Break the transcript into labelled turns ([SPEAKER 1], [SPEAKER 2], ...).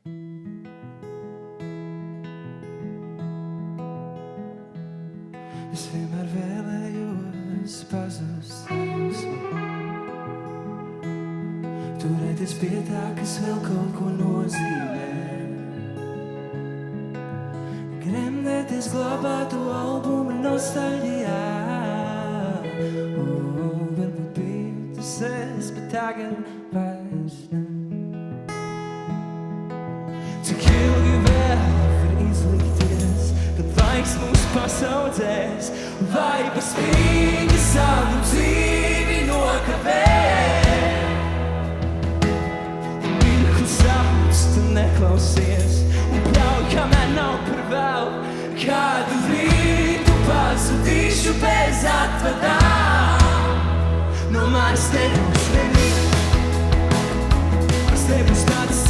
[SPEAKER 1] Es vienmēr vēlējos pazust sajūsmu, turēties pie tā, kas vēl kaut ko nozīmē, gremdēties glabātu albumu nostalģijā. Varbūt biju tas es, bet tagad vairs ne. Cik ilgi vēl var izlikties, kad laiks mūs pasaudzēs, vai par spīti savu dzīvi nokavē. Un mirkli sauc, tu neklausies, un pļauj, kamēr nav par vēl. Kādu rītu pazudīšu bez atvadām, no manis nebūs neviena, es nebūs tāds